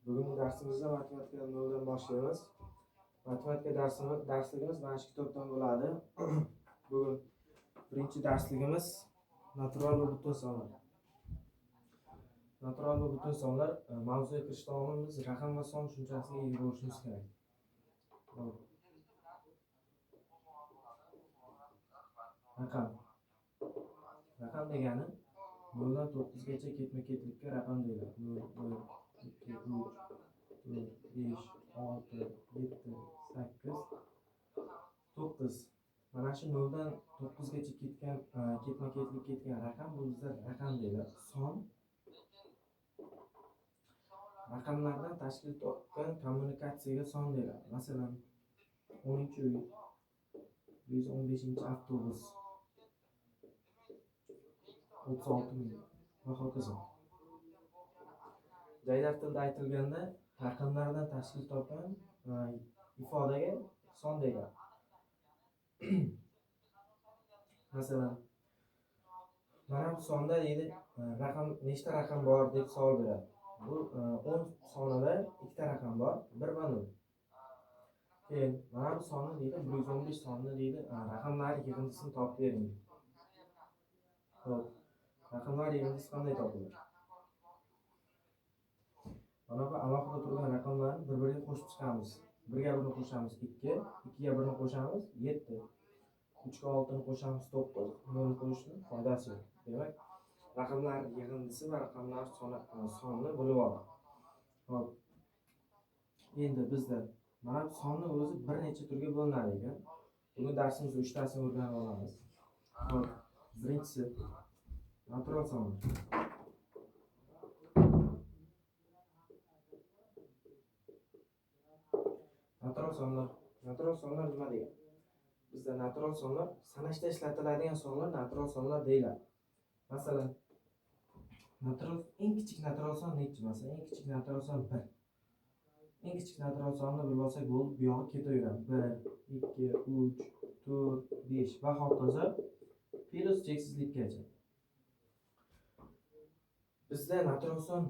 Bugungi darsimizda matematika noldan boshlaymiz. Matematika darsligimiz mana shu kitobdan bo'ladi. Bugun birinchi darsligimiz natural va butun sonlar. Natural va butun sonlar mavzuga kirishdan oldin biz raqam va son tushunchasiga ega bo'lishimiz kerak. Raqam degani 0 dan 9 gacha ketma-ketlikka raqam deyiladi. 0, 1, 2, 3, 4, 5, 6, 7, 8, 9. Mana shu 0 dan 9 gacha ketgan ketma-ketlik ketgan raqam bu bizda raqam deyiladi. Son raqamlardan tashkil topgan kommunikatsiyaga son deyiladi. Masalan, 10-uy, 115-avtobus, 36 va hokazo. Jaydar tilda aytilganda raqamlardan tashkil topgan ifodaga son deyiladi. Masalan, mana bu sonda deydi, raqam nechta raqam bor deb savol beradi. Bu 10 sonida ikkita raqam bor, 1 va 0. Keyin mana bu sonni deydi, 115 sonni deydi, raqamlar yig'indisini topib bering. Xo'p, raqamlar yig'indisi qanday topiladi? Mana bu alohida turgan raqamlarni bir-biriga qo'shib chiqamiz. 1 ga 1 qo'shamiz 2, 2 ga 1 qo'shamiz 7, 3 ga 6 qo'shamiz 9, 0 qo'shishning foydasi yo'q. Demak, raqamlar yig'indisi va raqamlar sonni bo'lib oladi. Xo'p. Endi bizda mana bu sonni o'zi bir necha turga bo'linadi ekan. Bugun darsimizda 3 tasini o'rganib olamiz. Xo'p. Birinchisi natural sonlar. Natural sonlar nima degan? Bizda natural sonlar sanashda ishlatiladigan sonlar natural sonlar deyiladi. Masalan, eng kichik natural son nechi? Masalan, eng kichik natural son 1. Eng kichik natural sonni bilib olsak bo'lib, bu yoqqa ketaveradi. 1, 2, 3, 4, 5 va hokazo plus cheksizlikkacha. Bizda natural son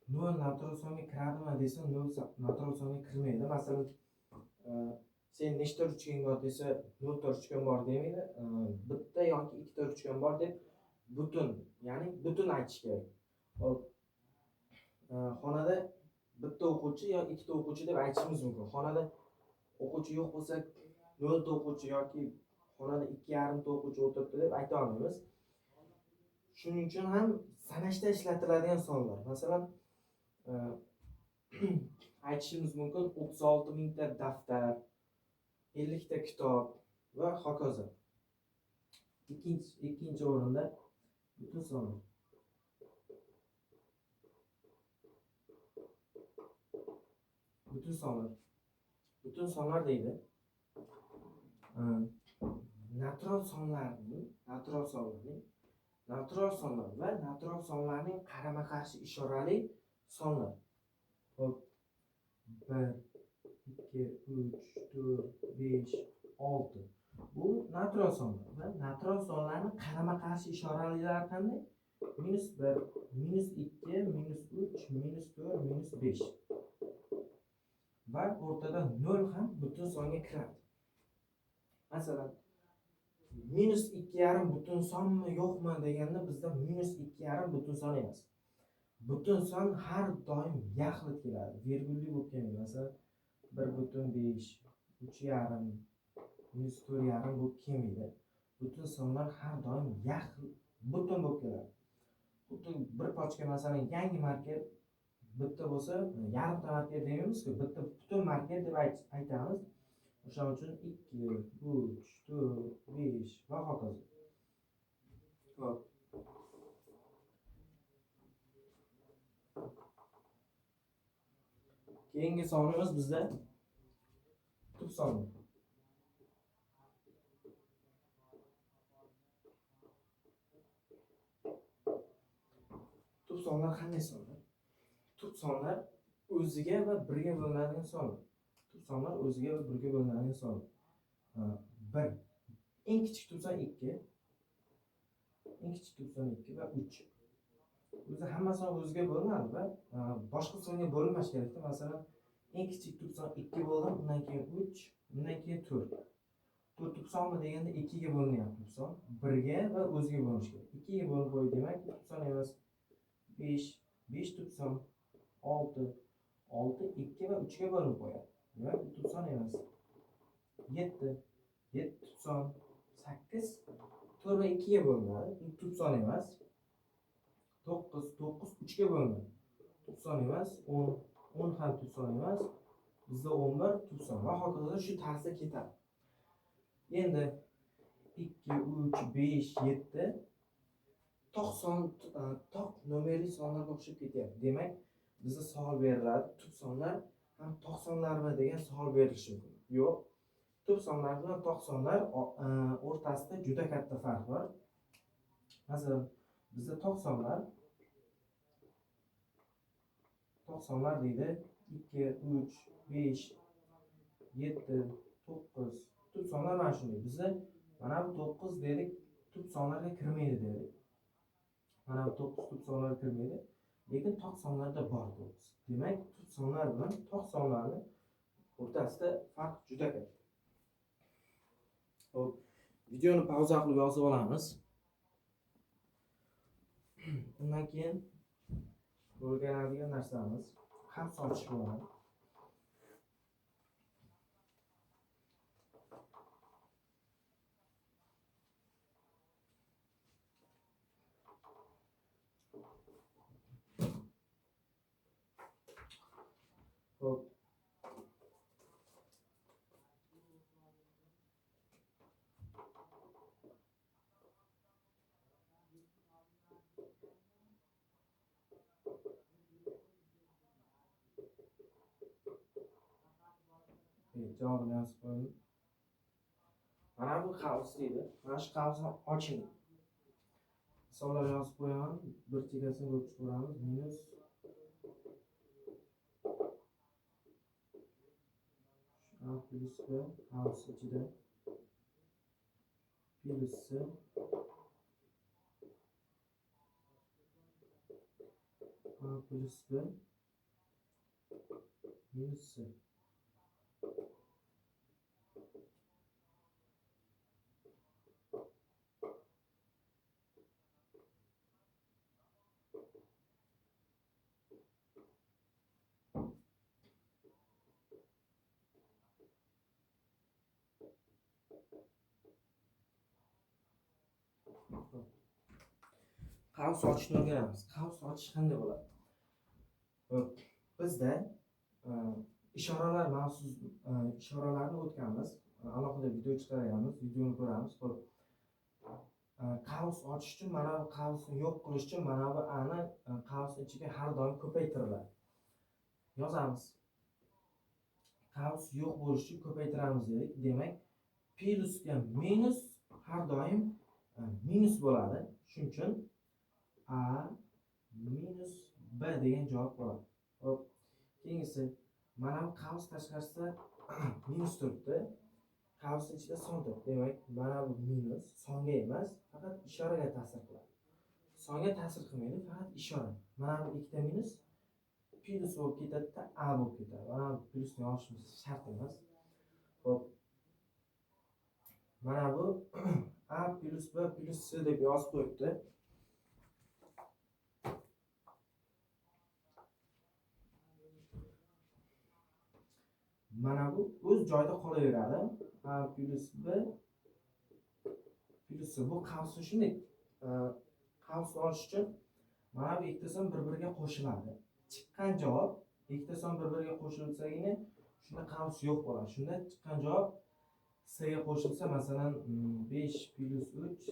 0 natural songa kiradimi desa, 0 natural songa kirmaydi. Masalan, sen nechta uchgan bor desa, 0 ta uchgan bor demaydi. Bitta yoki ikkita uchgan bor deb butun, ya'ni butun aytish kerak. Xo'p. Xonada bitta o'quvchi yoki ikkita o'quvchi deb aytishimiz mumkin. Xonada o'quvchi yo'q bo'lsa, 0 ta o'quvchi yoki xonada 2,5 ta o'quvchi o'tiribdi deb ayta olmaymiz. Shuning uchun ham sanashda ishlatiladigan sonlar. Masalan, aytishimiz mumkin 36 mingta daftar, 50 ta kitob va hokazo. Ikkinchi o'rinda butun sonlar. Butun sonlar deydi. Natural sonlar va natural sonlarning qarama-qarshi ishorali sonlar. Xo'p. 1, 2, 3, 4, 5, 6. Bu natural sonlar va natural sonlarning qarama-qarshi ishoralilari qanday? -1, -2, -3, -4, -5. Va o'rtada 0 ham butun songa kiradi. Masalan, -2,5 butun sonmi yo'qmi deganda bizda -2,5 butun son emas. Butun son har doim yaxlit keladi, virgulli bo'lib kelmaydi. Masalan, 1,5, 3,5, -4,5 bo'lib kelmaydi. Butun sonlar har doim yaxlit butun bo'lib keladi. Xuddi bir pochka, masalan, yangi marker bitta bo'lsa, yarimta marker demaymiz-ku, bitta butun marker deb aytamiz. O'shaning uchun 2, 3, 4, 5 va hokazo. Xo'p. Keyingi sonimiz bizda tub sonlar. Tub sonlar qanday sonlar? Tub sonlar o'ziga va birga bo'linadigan sonlar. Tub sonlar o'ziga va birga bo'linadigan sonlar. 1. Eng kichik tub son 2. Eng kichik tub son 2 va 3. o'zi hammasini o'ziga bo'lmadi va boshqa songa bo'linmash kerakda. Masalan, eng kichik tub son 2 bo'ldim, undan keyin 3, undan keyin 4. 4 tub sonmi deganda 2 ga bo'linyapti tub son, 1 ga va o'ziga bo'linish kerak. 2 ga bo'lib qo'y demak, tub son emas. 5, 5 tub son, 6, 6 2 va 3 ga bo'linib qo'yadi. Demak, bu tub son emas. 7, 7 tub son, 8, 4 va 2 ga bo'linadi. Bu tub son emas. 9, 9 3 ga bo'linadi. Tub son emas. 10, 10 ham tub son emas. Bizda 11 tub son va hokazo shu tarzda ketadi. Endi 2, 3, 5, 7 toq son, toq nomerli sonlarga o'xshab ketyapti. Demak, bizga savol beriladi, tub sonlar ham toq sonlarmi degan savol berilishi mumkin. Yo'q. Tub sonlar bilan toq sonlar o'rtasida juda katta farq bor. Masalan, bizda toq sonlar deydi 2, 3, 5, 7, 9. Tub sonlar mana shunday. Bizda mana bu 9 dedik, tub sonlarga kirmaydi dedik. Mana bu 9 tub sonlarga kirmaydi, lekin toq sonlarda bor 9. Demak, tub sonlar bilan toq sonlarning o'rtasida farq juda katta. Xo'p, videoni pauza qilib yozib olamiz. Undan keyin o'rganadigan narsamiz ham sochish bo'ladi. Xo'p, javobini yozib qo'ying. Mana bu qavs deydi. Mana shu qavsni oching. Misollar yozib qo'yaman. Bir chegarasini o'chirib ko'ramiz. Minus A plus B qavs ichida plus C A plus B minus C. Qavs ochishni o'rganamiz. Qavs ochish qanday bo'ladi? Bizda ishoralar maxsus ishoralarni o'tganmiz. Alohida video chiqaramiz, videoni ko'ramiz. Xo'p. Qavs ochish uchun mana bu qavsni yo'q qilish uchun mana bu ani qavsning ichiga har doim ko'paytiriladi. Yozamiz. Qavs yo'q bo'lishi uchun ko'paytiramiz dedik. Demak, plusga minus har doim minus bo'ladi. Shuning uchun A minus B degan javob bo'ladi. Xo'p, keyingisi mana bu qavs tashqarisida minus turibdi. Qavsning ichida son turibdi. Demak, mana bu minus songa emas, faqat ishoraga ta'sir qiladi. Songa ta'sir qilmaydi, faqat ishora. Mana bu ikkita minus plus bo'lib ketadi-da, A bo'lib ketadi. Mana bu plusni yozishimiz shart emas. Xo'p. Mana bu A plus B plus C deb yozib qo'yibdi. Mana bu o'z joyida qolaveradi. A plus B plus C. Bu qavsni shunday qavsni olish uchun mana bu ikkita son bir-biriga qo'shiladi. Chiqqan javob ikkita son bir-biriga qo'shilsagina shunda qavs yo'q bo'ladi. Shunda chiqqan javob C ga qo'shilsa, masalan, 5 plus 3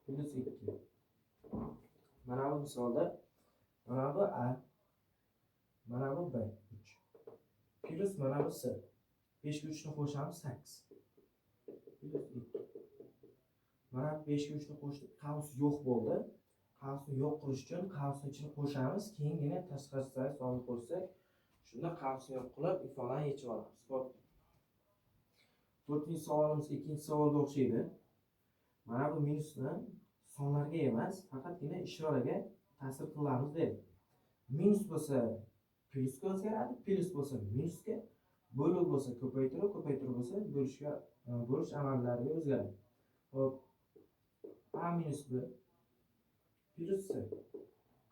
plus 2. Mana bu misolda mana bu A, mana bu B 3. Plus mana bu C. 5 ga 3 ni qo'shamiz 8. Plus 2. Mana 5 ga 3 ni qo'shdik, qavs yo'q bo'ldi. Qavsni yo'q qilish uchun qavsni ichini qo'shamiz, keyingina tashqarisidagi sonni qo'shsak, shunda qavsni yo'q qilib ifodani yechib olamiz. Xo'p. 4-chi savolimiz 2-chi savolga o'xshaydi. Mana bu minusni sonlarga emas, faqatgina ishoraga ta'sir qilamiz dedi. Minus bo'lsa plyusga o'zgaradi, plyus bo'lsa minusga, bo'luv bo'lsa ko'paytiruv, ko'paytiruv bo'lsa bo'lish amallariga o'zgaradi. Hop, a minus b plyus c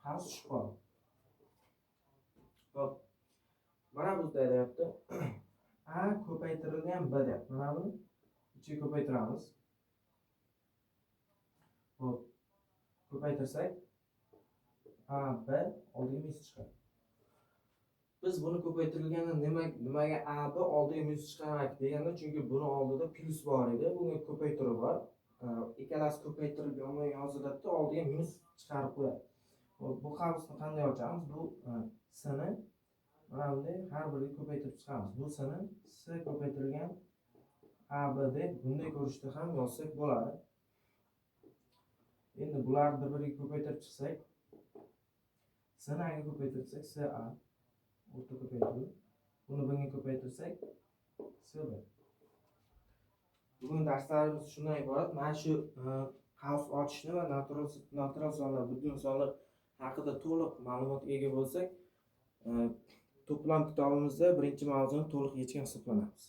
qarz tushib qoldi. Hop, mana bu deyapti. A ko'paytirilgan b deyapti. Mana buni ichiga ko'paytiramiz. Hop, ko'paytirsak a b oldiga minus chiqadi. Biz buni ko'paytirilganda nimaga a b oldiga minus chiqarmaydi deganda, chunki buni oldida plyus bor edi, bunga ko'paytiruv bor. Ikkalasi ko'paytirib yomon yoziladi, oldiga minus chiqarib qo'yadi. Bu qavsni qanday ochamiz? Bu s ni mana bunday har biriga ko'paytirib chiqamiz. Bu s ni s ko'paytirilgan a b deb bunday ko'rishda ham yozsak bo'ladi. Endi bularni bir-biriga ko'paytirib chiqsak, s ni a ga ko'paytirsak s a o'rta ko'paytiruv. Buni bunga ko'paytirsak s b. Bugun darslarimiz shundan iborat. Mana shu qavs ochishni va natural sonlar, butun sonlar haqida to'liq ma'lumotga ega bo'lsak, to'plam kitobimizda birinchi mavzuni to'liq yechgan hisoblanamiz.